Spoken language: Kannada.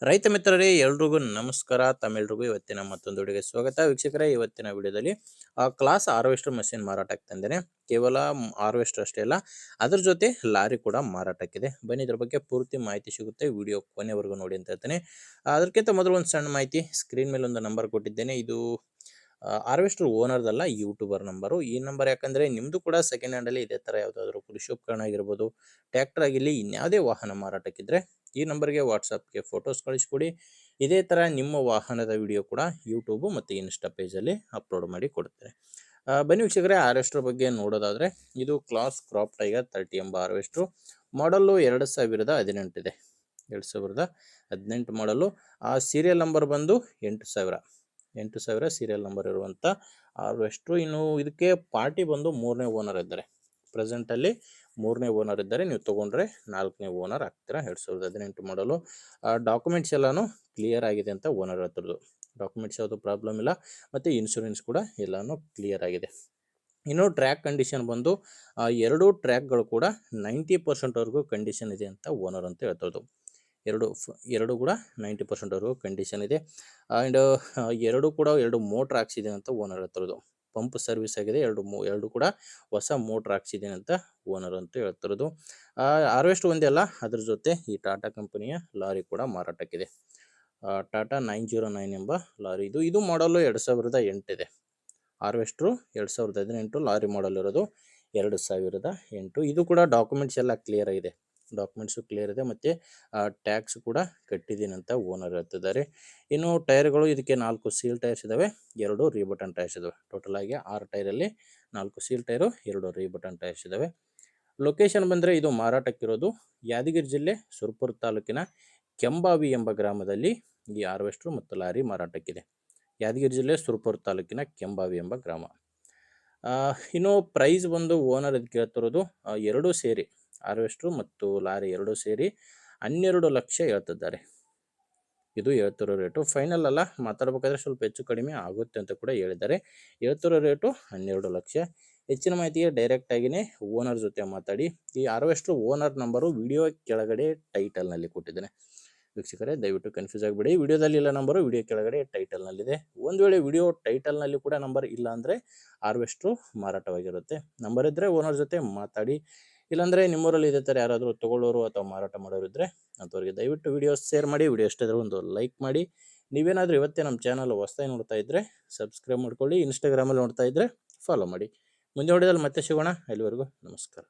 ರೈತ ಮಿತ್ರರೇ ಎಲ್ರಿಗೂ ನಮಸ್ಕಾರ. ತಮ್ಮೆಲ್ರಿಗೂ ಇವತ್ತಿನ ಮತ್ತೊಂದು ವಿಡಿಯೋಗೆ ಸ್ವಾಗತ. ವೀಕ್ಷಕರೇ, ಇವತ್ತಿನ ವಿಡಿಯೋದಲ್ಲಿ ಕ್ಲಾಸ್ ಹಾರ್ವೆಸ್ಟರ್ ಮಷಿನ್ ಮಾರಾಟಕ್ಕೆ ತಂದೇನೆ. ಕೇವಲ ಹಾರ್ವೆಸ್ಟರ್ ಅಷ್ಟೇ ಅಲ್ಲ, ಅದ್ರ ಜೊತೆ ಲಾರಿ ಕೂಡ ಮಾರಾಟಕ್ಕಿದೆ. ಬನ್ನಿ, ಇದ್ರ ಬಗ್ಗೆ ಪೂರ್ತಿ ಮಾಹಿತಿ ಸಿಗುತ್ತೆ. ವಿಡಿಯೋ ಕೊನೆವರೆಗೂ ನೋಡಿ ಅಂತ ಹೇಳ್ತೇನೆ. ಅದಕ್ಕಿಂತ ಮೊದಲು ಒಂದು ಸಣ್ಣ ಮಾಹಿತಿ. ಸ್ಕ್ರೀನ್ ಮೇಲೆ ಒಂದು ನಂಬರ್ ಕೊಟ್ಟಿದ್ದೇನೆ. ಇದು ಹಾರ್ವೆಸ್ಟರ್ ಓನರ್ದಲ್ಲ, ಯೂಟ್ಯೂಬರ್ ನಂಬರು. ಈ ನಂಬರ್ ಯಾಕಂದರೆ ನಿಮ್ಮದು ಕೂಡ ಸೆಕೆಂಡ್ ಹ್ಯಾಂಡಲ್ಲಿ ಇದೇ ಥರ ಯಾವುದಾದ್ರೂ ಕೃಷಿ ಉಪಕರಣ ಆಗಿರ್ಬೋದು, ಟ್ರ್ಯಾಕ್ಟರ್ ಆಗಿರಲಿ, ಇನ್ಯಾವುದೇ ವಾಹನ ಮಾರಾಟಕ್ಕಿದ್ರೆ ಈ ನಂಬರ್ಗೆ ವಾಟ್ಸಪ್ಗೆ ಫೋಟೋಸ್ ಕಳಿಸ್ಕೊಡಿ. ಇದೇ ಥರ ನಿಮ್ಮ ವಾಹನದ ವಿಡಿಯೋ ಕೂಡ ಯೂಟ್ಯೂಬು ಮತ್ತು ಇನ್ಸ್ಟಾ ಪೇಜಲ್ಲಿ ಅಪ್ಲೋಡ್ ಮಾಡಿ ಕೊಡ್ತೇನೆ. ಬನ್ನಿ ವೀಕ್ಷಕರೇ, ಹಾರ್ವೆಸ್ಟರ್ ಬಗ್ಗೆ ನೋಡೋದಾದರೆ ಇದು ಕ್ಲಾಸ್ ಕ್ರಾಪ್ ಟೈಗರ್ 30 ಎಂಬ ಹಾರ್ವೆಸ್ಟ್ರು. ಮಾಡಲ್ಲು 2018 ಇದೆ. 2018 ಮಾಡಲು. ಸೀರಿಯಲ್ ನಂಬರ್ ಬಂದು 8000 ಸೀರಿಯಲ್ ನಂಬರ್ ಇರುವಂಥ ಹಾರ್ವೆಸ್ಟ್ರು. ಇನ್ನು ಇದಕ್ಕೆ ಪಾರ್ಟಿ ಬಂದು 3ನೇ ಓನರ್ ಇದ್ದಾರೆ. ಪ್ರೆಸೆಂಟಲ್ಲಿ 3ನೇ ಓನರ್ ಇದ್ದಾರೆ. ನೀವು ತೊಗೊಂಡ್ರೆ 4ನೇ ಓನರ್ ಆಗ್ತೀರಾ. 2018 ಮಾಡಲು. ಡಾಕ್ಯುಮೆಂಟ್ಸ್ ಎಲ್ಲನೂ ಕ್ಲಿಯರ್ ಆಗಿದೆ ಅಂತ ಓನರ್ ಹೇಳ್ತಿರೋದು. ಡಾಕ್ಯುಮೆಂಟ್ಸ್ ಯಾವುದು ಪ್ರಾಬ್ಲಮ್ ಇಲ್ಲ, ಮತ್ತು ಇನ್ಶೂರೆನ್ಸ್ ಕೂಡ ಎಲ್ಲನೂ ಕ್ಲಿಯರ್ ಆಗಿದೆ. ಇನ್ನು ಟ್ರ್ಯಾಕ್ ಕಂಡೀಷನ್ ಬಂದು ಎರಡೂ ಟ್ರ್ಯಾಕ್ಗಳು ಕೂಡ 90%ವರೆಗೂ ಕಂಡೀಷನ್ ಇದೆ ಅಂತ ಓನರ್ ಅಂತ ಹೇಳ್ತಿರೋದು. ಎರಡು ಕೂಡ 90%ವರೆಗೂ ಕಂಡೀಷನ್ ಇದೆ. ಆ್ಯಂಡ್ ಎರಡು ಕೂಡ 2 ಮೋಟ್ರ್ ಹಾಕ್ಸಿದೆ ಅಂತ ಓನರ್ ಹೇಳ್ತಿರೋದು. ಪಂಪ್ ಸರ್ವಿಸ್ ಆಗಿದೆ. ಎರಡು ಕೂಡ ಹೊಸ ಮೋಟ್ರ್ ಹಾಕ್ಸಿದ್ದೀನಿ ಅಂತ ಓನರ್ ಅಂತ ಹೇಳ್ತಿರೋದು. ಹಾರ್ವೆಸ್ಟ್ ಒಂದೇ ಅಲ್ಲ, ಅದ್ರ ಜೊತೆ ಈ ಟಾಟಾ ಕಂಪನಿಯ ಲಾರಿ ಕೂಡ ಮಾರಾಟಕ್ಕಿದೆ. ಟಾಟಾ 909 ಎಂಬ ಲಾರಿ ಇದು ಮಾಡಲು 2008 ಇದೆ. ಹಾರ್ವೆಸ್ಟ್ರು 2018, ಲಾರಿ ಮಾಡಲ್ ಇರೋದು 2008. ಇದು ಕೂಡ ಡಾಕ್ಯುಮೆಂಟ್ಸ್ ಎಲ್ಲ ಕ್ಲಿಯರ್ ಆಗಿದೆ. ಡಾಕ್ಯುಮೆಂಟ್ಸು ಕ್ಲಿಯರ್ ಇದೆ, ಮತ್ತು ಟ್ಯಾಕ್ಸ್ ಕೂಡ ಕಟ್ಟಿದ್ದೀನಿ ಅಂತ ಓನರ್ ಹೇಳ್ತಿದ್ದಾರೆ. ಇನ್ನು ಟೈರ್ಗಳು ಇದಕ್ಕೆ 4 ಸೀಲ್ ಟೈರ್ಸ್ ಇದ್ದಾವೆ, 2 ರೀಬಟನ್ ಟೈರ್ಸ್ ಇದ್ದಾವೆ. ಟೋಟಲಾಗಿ 6 ಟೈರಲ್ಲಿ 4 ಸೀಲ್ ಟೈರು, 2 ರೀಬಟನ್ ಟೈರ್ಸ್ ಇದ್ದಾವೆ. ಲೊಕೇಶನ್ ಬಂದರೆ ಇದು ಮಾರಾಟಕ್ಕಿರೋದು ಯಾದಗಿರಿ ಜಿಲ್ಲೆ ಸುರಪುರ ತಾಲೂಕಿನ ಕೆಂಬಾವಿ ಎಂಬ ಗ್ರಾಮದಲ್ಲಿ ಈ ಹಾರ್ವೆಸ್ಟ್ರು ಮತ್ತು ಲಾರಿ ಮಾರಾಟಕ್ಕಿದೆ. ಯಾದಗಿರಿ ಜಿಲ್ಲೆ ಸುರಪುರ ತಾಲೂಕಿನ ಕೆಂಬಾವಿ ಎಂಬ ಗ್ರಾಮ. ಇನ್ನು ಪ್ರೈಸ್ ಬಂದು ಓನರ್ ಇದಕ್ಕೆ ಹೇಳ್ತಿರೋದು ಎರಡೂ ಸೇರಿ, ಹಾರ್ವೆಸ್ಟ್ರು ಮತ್ತು ಲಾರಿ ಎರಡೂ ಸೇರಿ 12 ಲಕ್ಷ ಹೇಳ್ತಿದ್ದಾರೆ. ಇದು ಹೇಳ್ತಿರೋ ರೇಟು. ಫೈನಲ್ ಅಲ್ಲ, ಮಾತಾಡಬೇಕಾದ್ರೆ ಸ್ವಲ್ಪ ಹೆಚ್ಚು ಕಡಿಮೆ ಆಗುತ್ತೆ ಅಂತ ಕೂಡ ಹೇಳಿದ್ದಾರೆ. ಹೇಳ್ತಿರೋ ರೇಟು 12 ಲಕ್ಷ. ಹೆಚ್ಚಿನ ಮಾಹಿತಿಗೆ ಡೈರೆಕ್ಟಾಗಿಯೇ ಓನರ್ ಜೊತೆ ಮಾತಾಡಿ. ಈ ಹಾರ್ವೆಸ್ಟ್ರು ಓನರ್ ನಂಬರು ವಿಡಿಯೋ ಕೆಳಗಡೆ ಟೈಟಲ್ನಲ್ಲಿ ಕೊಟ್ಟಿದ್ದೇನೆ. ವೀಕ್ಷಕರೇ, ದಯವಿಟ್ಟು ಕನ್ಫ್ಯೂಸ್ ಆಗಿಬಿಡಿ. ವಿಡಿಯೋದಲ್ಲಿ ಇಲ್ಲ ನಂಬರು, ವಿಡಿಯೋ ಕೆಳಗಡೆ ಟೈಟಲ್ನಲ್ಲಿದೆ. ಒಂದು ವೇಳೆ ವಿಡಿಯೋ ಟೈಟಲ್ನಲ್ಲಿ ಕೂಡ ನಂಬರ್ ಇಲ್ಲ ಅಂದರೆ ಹಾರ್ವೆಸ್ಟ್ರು ಮಾರಾಟವಾಗಿರುತ್ತೆ. ನಂಬರ್ ಇದ್ದರೆ ಓನರ್ ಜೊತೆ ಮಾತಾಡಿ. ಇಲ್ಲಾಂದರೆ ನಿಮ್ಮೂರಲ್ಲಿ ಇದೇ ಥರ ಯಾರಾದರೂ ತೊಗೊಳ್ಳೋರು ಅಥವಾ ಮಾರಾಟ ಮಾಡೋರು ಇದ್ದರೆ ಅಂಥವ್ರಿಗೆ ದಯವಿಟ್ಟು ವಿಡಿಯೋ ಶೇರ್ ಮಾಡಿ. ವಿಡಿಯೋ ಇಷ್ಟಾದರೂ ಒಂದು ಲೈಕ್ ಮಾಡಿ. ನೀವೇನಾದರೂ ಇವತ್ತೇ ನಮ್ಮ ಚಾನಲ್ ಹೊಸದಾಗಿ ನೋಡ್ತಾ ಇದ್ದರೆ ಸಬ್ಸ್ಕ್ರೈಬ್ ಮಾಡ್ಕೊಳ್ಳಿ. ಇನ್ಸ್ಟಾಗ್ರಾಮಲ್ಲಿ ನೋಡ್ತಾ ಇದ್ದರೆ ಫಾಲೋ ಮಾಡಿ. ಮುಂದೆ ವಿಡಿಯೋದಲ್ಲಿ ಮತ್ತೆ ಸಿಗೋಣ. ಅಲ್ಲಿವರೆಗೂ ನಮಸ್ಕಾರ.